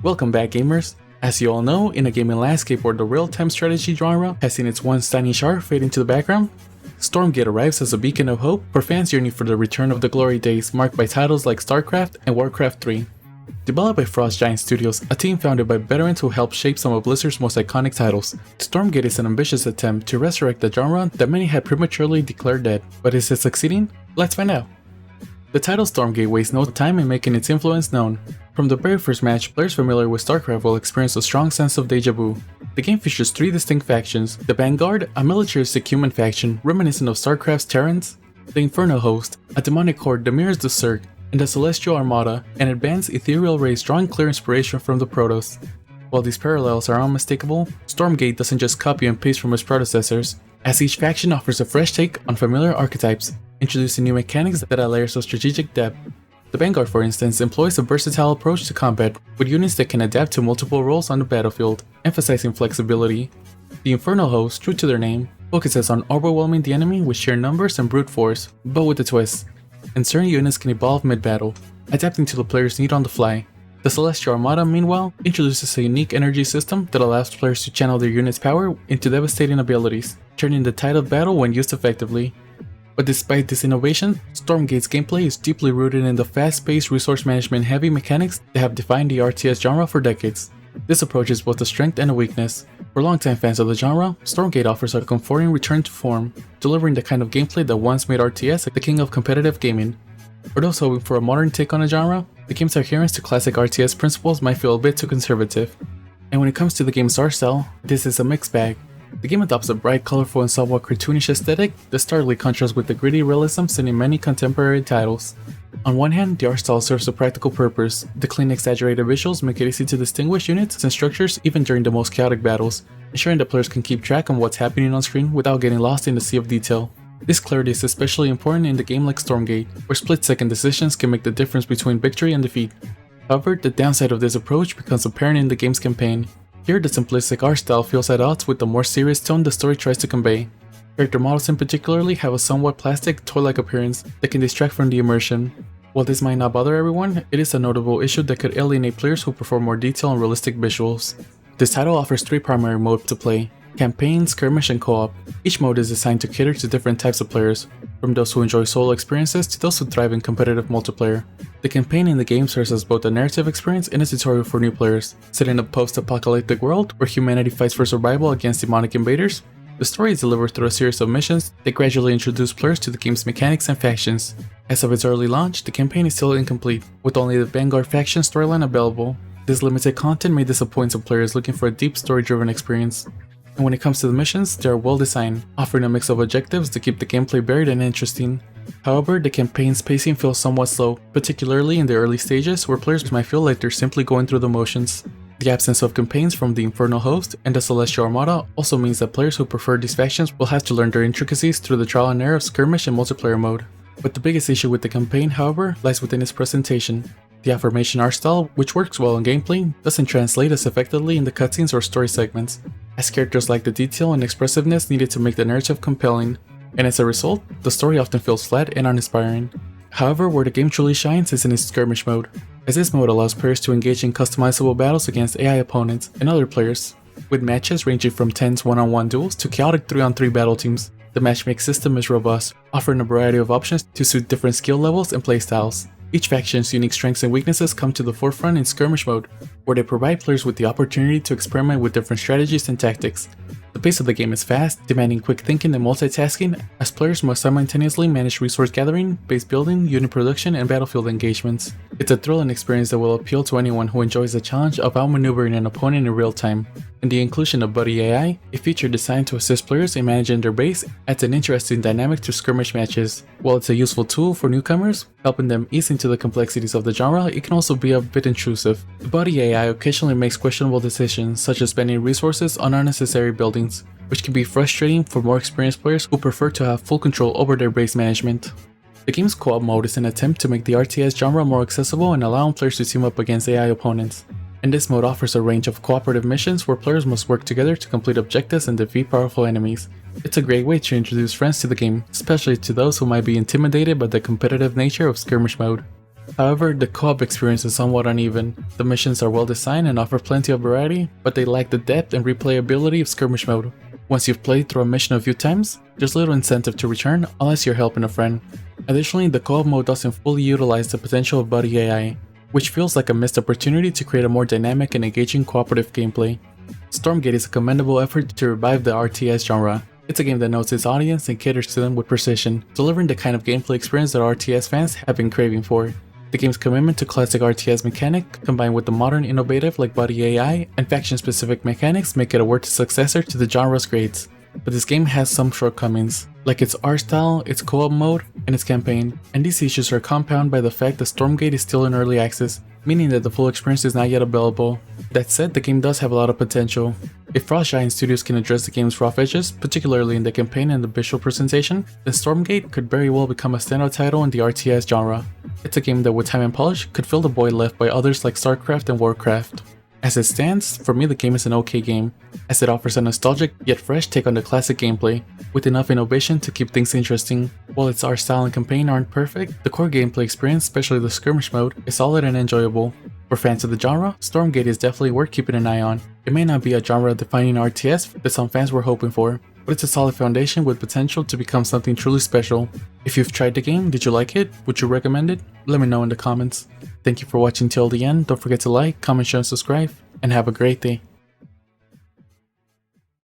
Welcome back, gamers. As you all know, in a gaming landscape where the real-time strategy genre has seen its once tiny star fade into the background, Stormgate arrives as a beacon of hope for fans yearning for the return of the glory days marked by titles like StarCraft and Warcraft 3. Developed by Frost Giant Studios, a team founded by veterans who helped shape some of Blizzard's most iconic titles, Stormgate is an ambitious attempt to resurrect the genre that many had prematurely declared dead. But is it succeeding? Let's find out. The title Stormgate wastes no time in making its influence known. From the very first match, players familiar with StarCraft will experience a strong sense of deja vu. The game features three distinct factions: the Vanguard, a militaristic human faction reminiscent of StarCraft's Terrans; the Infernal Host, a demonic horde that mirrors the Zerg; and the Celestial Armada, an advanced ethereal race drawing clear inspiration from the Protoss. While these parallels are unmistakable, Stormgate doesn't just copy and paste from its predecessors, as each faction offers a fresh take on familiar archetypes, introducing new mechanics that add layers of strategic depth. The Vanguard, for instance, employs a versatile approach to combat, with units that can adapt to multiple roles on the battlefield, emphasizing flexibility. The Infernal Host, true to their name, focuses on overwhelming the enemy with sheer numbers and brute force, but with a twist, and certain units can evolve mid-battle, adapting to the player's need on the fly. The Celestial Armada, meanwhile, introduces a unique energy system that allows players to channel their unit's power into devastating abilities, turning the tide of battle when used effectively. But despite this innovation, Stormgate's gameplay is deeply rooted in the fast-paced, resource management-heavy mechanics that have defined the RTS genre for decades. This approach is both a strength and a weakness. For longtime fans of the genre, Stormgate offers a comforting return to form, delivering the kind of gameplay that once made RTS the king of competitive gaming. For those hoping for a modern take on the genre, the game's adherence to classic RTS principles might feel a bit too conservative. And when it comes to the game's art style, this is a mixed bag. The game adopts a bright, colorful, and somewhat cartoonish aesthetic that starkly contrasts with the gritty realism seen in many contemporary titles. On one hand, the art style serves a practical purpose. The clean, exaggerated visuals make it easy to distinguish units and structures even during the most chaotic battles, ensuring that players can keep track on what's happening on screen without getting lost in the sea of detail. This clarity is especially important in a game like Stormgate, where split-second decisions can make the difference between victory and defeat. However, the downside of this approach becomes apparent in the game's campaign. Here, the simplistic art style feels at odds with the more serious tone the story tries to convey. Character models in particular have a somewhat plastic, toy-like appearance that can distract from the immersion. While this might not bother everyone, it is a notable issue that could alienate players who prefer more detail and realistic visuals. This title offers three primary modes to play: Campaign, Skirmish, and Co-op. Each mode is designed to cater to different types of players, from those who enjoy solo experiences to those who thrive in competitive multiplayer. The campaign in the game serves as both a narrative experience and a tutorial for new players, set in a post-apocalyptic world where humanity fights for survival against demonic invaders. The story is delivered through a series of missions that gradually introduce players to the game's mechanics and factions. As of its early launch, the campaign is still incomplete, with only the Vanguard faction storyline available. This limited content may disappoint some players looking for a deep story-driven experience. And when it comes to the missions, they are well designed, offering a mix of objectives to keep the gameplay varied and interesting. However, the campaign's pacing feels somewhat slow, particularly in the early stages where players might feel like they're simply going through the motions. The absence of campaigns from the Infernal Host and the Celestial Armada also means that players who prefer these factions will have to learn their intricacies through the trial and error of skirmish and multiplayer mode. But the biggest issue with the campaign, however, lies within its presentation. The affirmation art style, which works well in gameplay, doesn't translate as effectively in the cutscenes or story segments, as characters lack the detail and expressiveness needed to make the narrative compelling, and as a result, the story often feels flat and uninspiring. However, where the game truly shines is in its skirmish mode, as this mode allows players to engage in customizable battles against AI opponents and other players, with matches ranging from tense one-on-one duels to chaotic 3-on-3 battle teams. The matchmaking system is robust, offering a variety of options to suit different skill levels and playstyles. Each faction's unique strengths and weaknesses come to the forefront in skirmish mode, where they provide players with the opportunity to experiment with different strategies and tactics. The pace of the game is fast, demanding quick thinking and multitasking, as players must simultaneously manage resource gathering, base building, unit production, and battlefield engagements. It's a thrilling experience that will appeal to anyone who enjoys the challenge of outmaneuvering an opponent in real time. And the inclusion of Buddy AI, a feature designed to assist players in managing their base, adds an interesting dynamic to skirmish matches. While it's a useful tool for newcomers, helping them ease into the complexities of the genre, it can also be a bit intrusive. The Buddy AI occasionally makes questionable decisions, such as spending resources on unnecessary buildings, which can be frustrating for more experienced players who prefer to have full control over their base management. The game's co-op mode is an attempt to make the RTS genre more accessible and allowing players to team up against AI opponents. And this mode offers a range of cooperative missions where players must work together to complete objectives and defeat powerful enemies. It's a great way to introduce friends to the game, especially to those who might be intimidated by the competitive nature of skirmish mode. However, the co-op experience is somewhat uneven. The missions are well designed and offer plenty of variety, but they lack the depth and replayability of skirmish mode. Once you've played through a mission a few times, there's little incentive to return unless you're helping a friend. Additionally, the co-op mode doesn't fully utilize the potential of buddy AI, which feels like a missed opportunity to create a more dynamic and engaging cooperative gameplay. Stormgate is a commendable effort to revive the RTS genre. It's a game that knows its audience and caters to them with precision, delivering the kind of gameplay experience that RTS fans have been craving for. The game's commitment to classic RTS mechanic, combined with the modern innovative like buddy AI and faction-specific mechanics, make it a worthy successor to the genre's greats. But this game has some shortcomings, like its art style, its co-op mode, and its campaign, and these issues are compounded by the fact that Stormgate is still in early access, meaning that the full experience is not yet available. That said, the game does have a lot of potential. If Frost Giant Studios can address the game's rough edges, particularly in the campaign and the visual presentation, then Stormgate could very well become a standout title in the RTS genre. It's a game that with time and polish could fill the void left by others like StarCraft and Warcraft. As it stands, for me the game is an okay game, as it offers a nostalgic yet fresh take on the classic gameplay, with enough innovation to keep things interesting. While its art style and campaign aren't perfect, the core gameplay experience, especially the skirmish mode, is solid and enjoyable. For fans of the genre, Stormgate is definitely worth keeping an eye on. It may not be a genre-defining RTS that some fans were hoping for, but it's a solid foundation with potential to become something truly special. If you've tried the game, did you like it? Would you recommend it? Let me know in the comments. Thank you for watching till the end. Don't forget to like, comment, share, and subscribe, and have a great day.